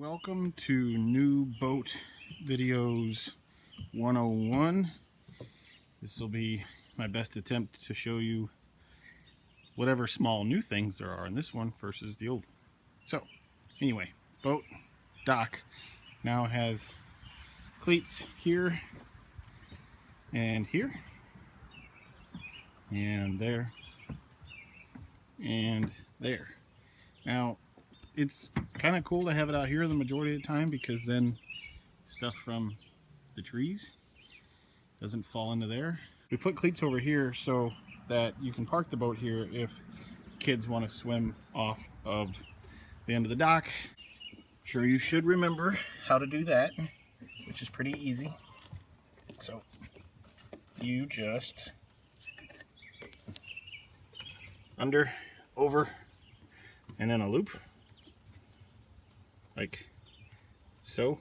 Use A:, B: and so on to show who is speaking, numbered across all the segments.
A: Welcome to New Boat Videos 101. This will be my best attempt to show you whatever small new things there are in this one versus the old. So anyway, boat dock now has cleats here and here and there and there. Now it's kind of cool to have it out here the majority of the time, because then stuff from the trees doesn't fall into there. We put cleats over here so that you can park the boat here if kids want to swim off of the end of the dock. I'm sure you should remember how to do that, which is pretty easy. So you just under, over, and then a loop. Like so,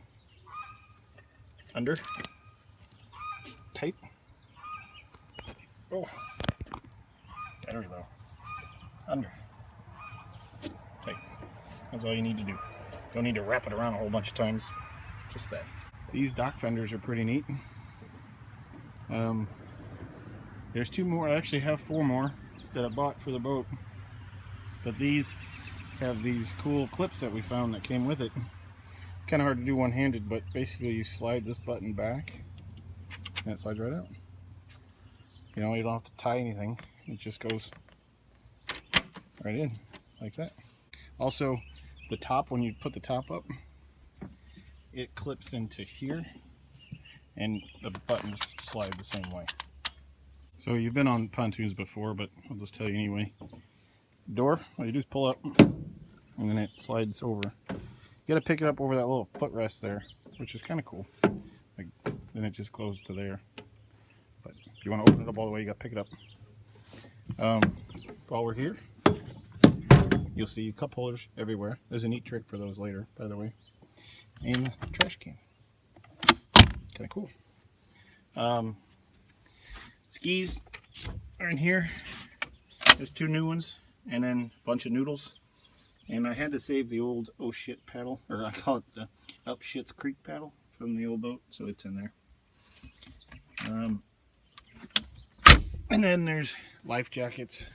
A: under, tight, oh, battery low, under, tight. That's all you need to do. Don't need to wrap it around a whole bunch of times, just that. These dock fenders are pretty neat. There's two more, I actually have four more that I bought for the boat, but these have these cool clips that we found that came with it. Kind of hard to do one-handed, but basically you slide this button back and it slides right out. You know, you don't have to tie anything. It just goes right in like that. Also, the top, when you put the top up, it clips into here and the buttons slide the same way. So you've been on pontoons before, but I'll just tell you anyway. Door, all you do is pull up and then it slides over. You got to pick it up over that little footrest there, which is kind of cool. Like, then it just goes to there. But if you want to open it up all the way, you got to pick it up. While we're here, you'll see cup holders everywhere. There's a neat trick for those later, by the way. And a trash can. Kind of cool. Skis are in here. There's two new ones, and then a bunch of noodles. And I had to save the old oh shit paddle, or I call it the up shit's creek paddle from the old boat, so it's in there. And then there's life jackets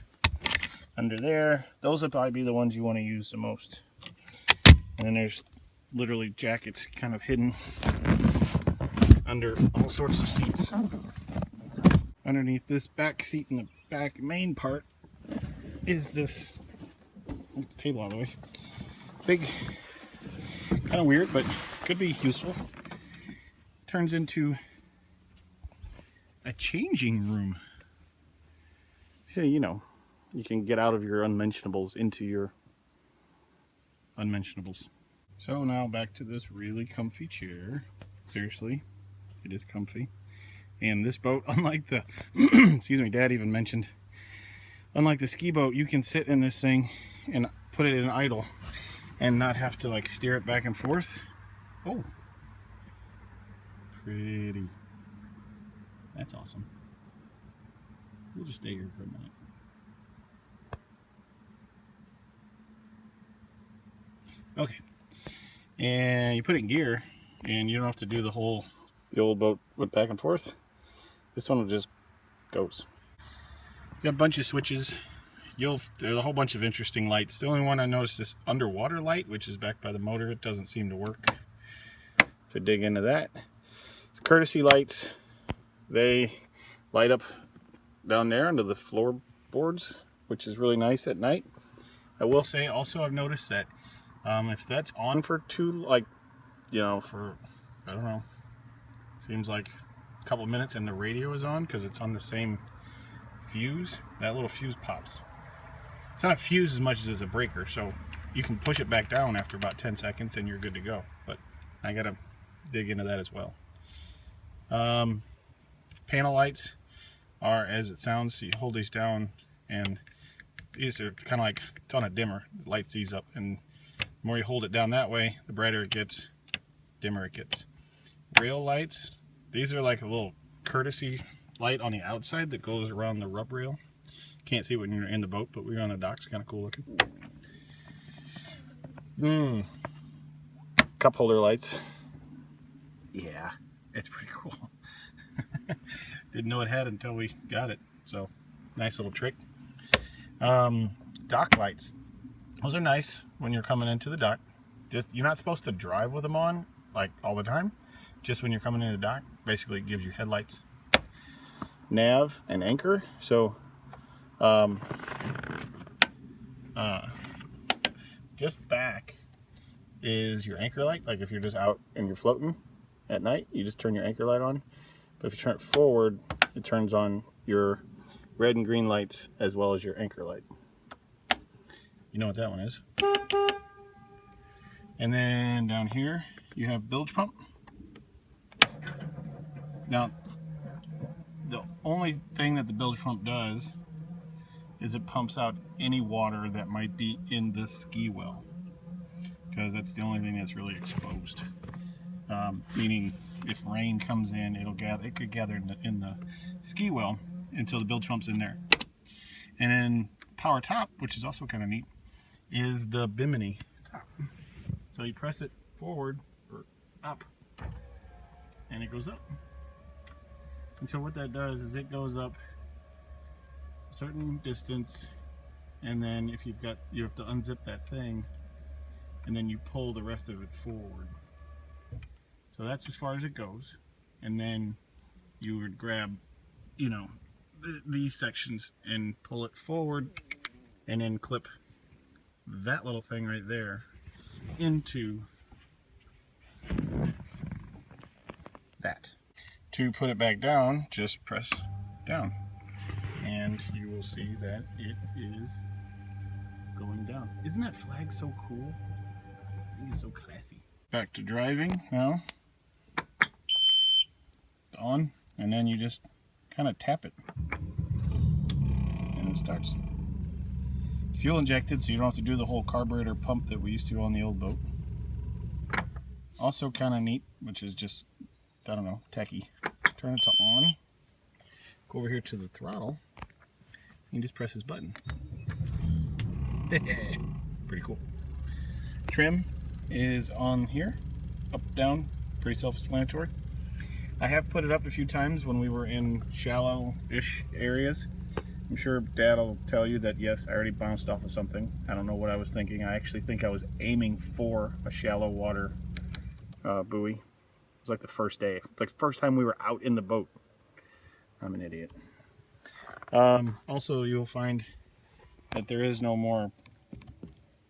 A: under there. Those will probably be the ones you want to use the most. And then there's literally jackets kind of hidden under all sorts of seats. Underneath this back seat in the back main part is this, the table out of the way. Big, kind of weird, but could be useful. Turns into a changing room. So, you know, you can get out of your unmentionables into your unmentionables. So now back to this really comfy chair. Seriously, it is comfy. And this boat, unlike the, excuse me, Dad even mentioned, unlike the ski boat, you can sit in this thing and put it in idle and not have to like steer it back and forth. Oh, pretty. That's awesome. We'll just stay here for a minute. Okay, and you put it in gear and you don't have to do the old boat went back and forth. This one will just goes. You got a bunch of switches. There's a whole bunch of interesting lights. The only one I noticed is underwater light, which is backed by the motor. It doesn't seem to work. To dig into that, it's courtesy lights. They light up down there under the floorboards, which is really nice at night. I will say also I've noticed that if that's on for for I don't know, seems like a couple of minutes and the radio is on because it's on the same fuse, that little fuse pops. It's not a fuse as much as it's a breaker, so you can push it back down after about 10 seconds and you're good to go. But I gotta dig into that as well. Panel lights are as it sounds. So you hold these down and these are kind of like, it's on a dimmer. It lights these up, and the more you hold it down that way, the brighter it gets, dimmer it gets. Rail lights, these are like a little courtesy light on the outside that goes around the rub rail. Can't see when you're in the boat, but we're on a dock. It's kind of cool looking. cup holder lights. Yeah, it's pretty cool. Didn't know it had until we got it. So, nice little trick. Dock lights. Those are nice when you're coming into the dock. Just, you're not supposed to drive with them on like all the time. Just when you're coming into the dock, basically it gives you headlights. Nav and anchor. So, just back is your anchor light. Like if you're just out and you're floating at night, you just turn your anchor light on. But if you turn it forward, it turns on your red and green lights as well as your anchor light. You know what that one is. And then down here you have bilge pump. Now the only thing that the bilge pump does is it pumps out any water that might be in the ski well, because that's the only thing that's really exposed. Meaning if rain comes in, it could gather in the ski well until the bilge pump's in there. And then power top, which is also kind of neat, is the bimini top. So you press it forward or up and it goes up. And so what that does is it goes up a certain distance, and then if you have to unzip that thing, and then you pull the rest of it forward. So that's as far as it goes. And then you would grab, these sections and pull it forward, and then clip that little thing right there into that. To put it back down, just press down, and you will see that it is going down. Isn't that flag so cool? I think it's so classy. Back to driving now. On, and then you just kind of tap it, and it starts. It's fuel injected, so you don't have to do the whole carburetor pump that we used to on the old boat. Also kind of neat, which is just, I don't know, tacky. Turn it to on. Go over here to the throttle. You just press this button. Pretty cool. Trim is on here, up, down, pretty self-explanatory. I have put it up a few times when we were in shallow-ish areas. I'm sure Dad will tell you that yes, I already bounced off of something. I don't know what I was thinking. I actually think I was aiming for a shallow water buoy. It was like the first day. It's like the first time we were out in the boat. I'm an idiot. Also, you'll find that there is no more,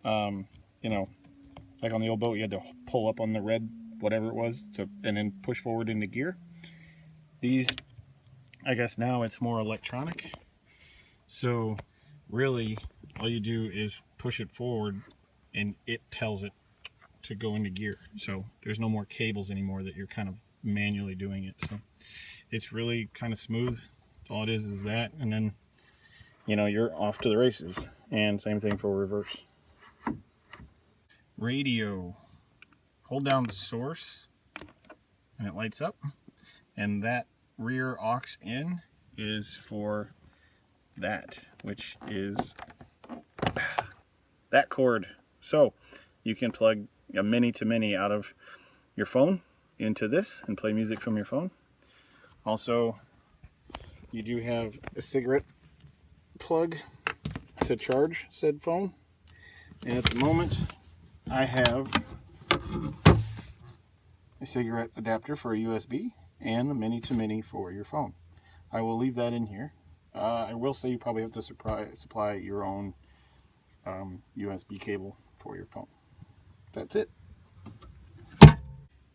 A: like on the old boat, you had to pull up on the red, whatever it was, and then push forward into gear. These, I guess now it's more electronic. So really, all you do is push it forward, and it tells it to go into gear. So there's no more cables anymore that you're kind of manually doing it. So it's really kind of smooth. All it is that, and then you're off to the races. And same thing for reverse. Radio. Hold down the source and it lights up, and that rear aux in is for that, which is that cord. So you can plug a mini to mini out of your phone into this and play music from your phone. Also, you do have a cigarette plug to charge said phone, and at the moment I have a cigarette adapter for a USB and a mini to mini for your phone. I will leave that in here. I will say you probably have to supply your own USB cable for your phone. That's it.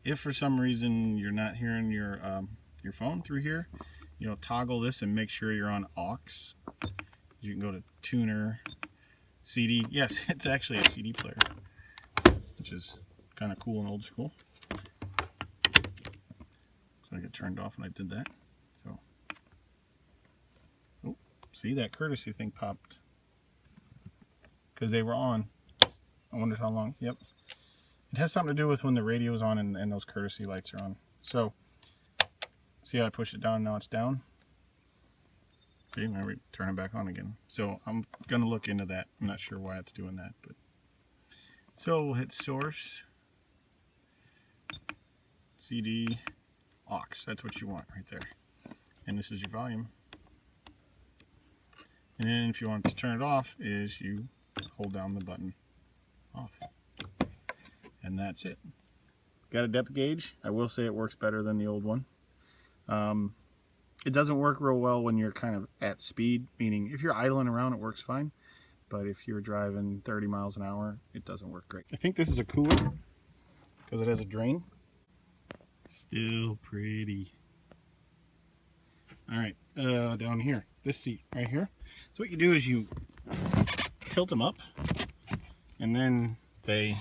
A: If for some reason you're not hearing your phone through here, toggle this and make sure you're on aux. You can go to tuner, CD. Yes, it's actually a CD player, which is kind of cool and old school. So I get turned off when I did that. So, oh, see, that courtesy thing popped because they were on. I wondered how long. Yep, it has something to do with when the radio is on and those courtesy lights are on. So, see how I push it down, now it's down. See, now we turn it back on again. So I'm gonna look into that. I'm not sure why it's doing that, but so we'll hit source, CD aux. That's what you want right there. And this is your volume. And then if you want to turn it off, is you hold down the button off. And that's it. Got a depth gauge. I will say it works better than the old one. It doesn't work real well when you're kind of at speed, meaning if you're idling around it works fine, but if you're driving 30 miles an hour it doesn't work great. I think this is a cooler because it has a drain. Still pretty. Alright, down here, this seat right here. So what you do is you tilt them up and then they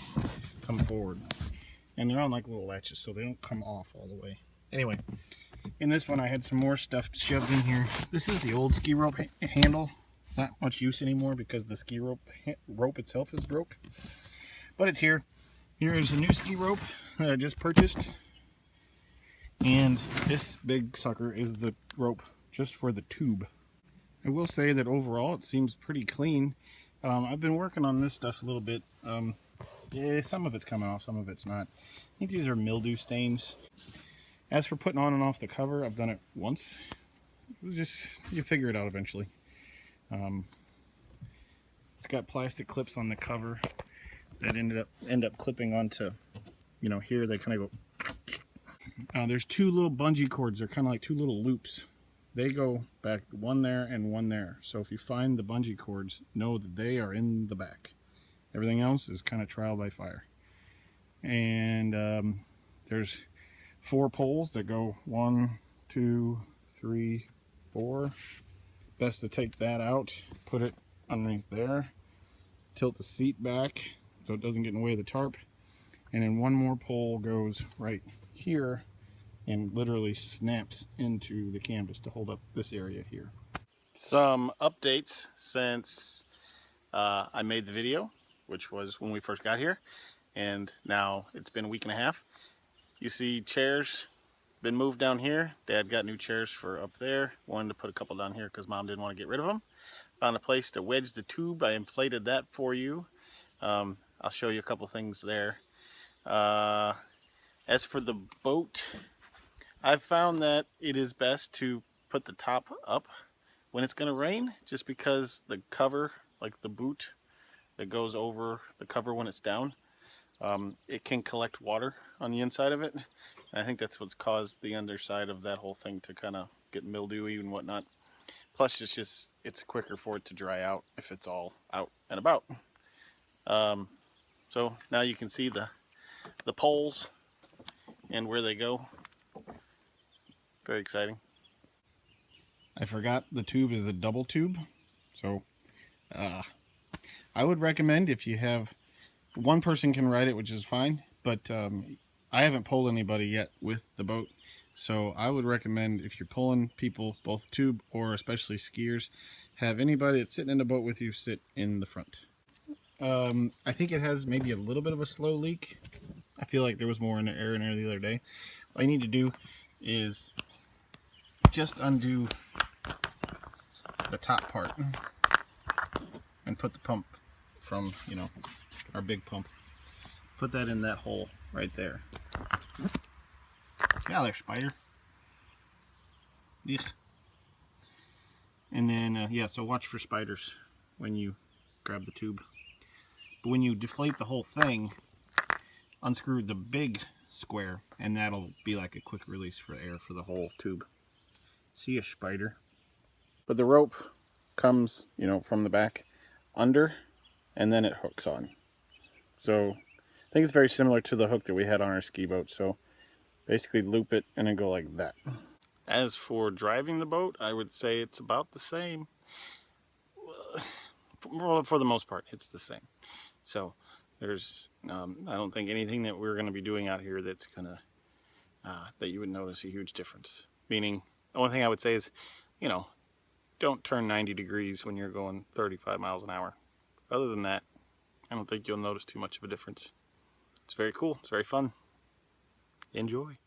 A: come forward. And they're on like little latches so they don't come off all the way. Anyway, in this one I had some more stuff shoved in here. This is the old ski rope handle. Not much use anymore because the ski rope itself is broke. But it's here. Here is a new ski rope that I just purchased. And this big sucker is the rope just for the tube. I will say that overall it seems pretty clean. I've been working on this stuff a little bit. Yeah, some of it's coming off, some of it's not. I think these are mildew stains. As for putting on and off the cover, I've done it once. It was just, you figure it out eventually. It's got plastic clips on the cover that end up clipping onto, you know, here they kind of go. There's two little bungee cords. They're kind of like two little loops. They go back, one there and one there. So if you find the bungee cords, know that they are in the back. Everything else is kind of trial by fire. And there's 4 poles that go 1, 2, 3, 4. Best to take that out, put it underneath there, tilt the seat back so it doesn't get in the way of the tarp, and then one more pole goes right here and literally snaps into the canvas to hold up this area here. Some updates since I made the video, which was when we first got here, and now it's been a week and a half. You see chairs been moved down here. Dad got new chairs for up there. Wanted to put a couple down here because Mom didn't want to get rid of them. Found a place to wedge the tube. I inflated that for you. I'll show you a couple things there. As for the boat, I've found that it is best to put the top up when it's going to rain, just because the cover, like the boot that goes over the cover when it's down, it can collect water on the inside of it. And I think that's what's caused the underside of that whole thing to kind of get mildewy and whatnot. Plus, it's quicker for it to dry out if it's all out and about. So now you can see the poles and where they go. Very exciting. I forgot the tube is a double tube, so I would recommend, if you have one person can ride it, which is fine, but I haven't pulled anybody yet with the boat, so I would recommend, if you're pulling people, both tube or especially skiers, have anybody that's sitting in the boat with you sit in the front. I think it has maybe a little bit of a slow leak. I feel like there was more in the air in there the other day. All you need to do is just undo the top part and put the pump from, you know, our big pump. Put that in that hole right there. Yeah, there, spider. Eek. And then, yeah, so watch for spiders when you grab the tube. But when you deflate the whole thing, unscrew the big square, and that'll be like a quick release for air for the whole tube. See a spider. But the rope comes, you know, from the back under, and then it hooks on. So I think it's very similar to the hook that we had on our ski boat. So basically loop it and then go like that. As for driving the boat, I would say it's about the same. For the most part, it's the same. So there's, I don't think anything that we're going to be doing out here that's gonna that you would notice a huge difference. Meaning, the only thing I would say is, you know, don't turn 90 degrees when you're going 35 miles an hour. Other than that, I don't think you'll notice too much of a difference. It's very cool. It's very fun. Enjoy.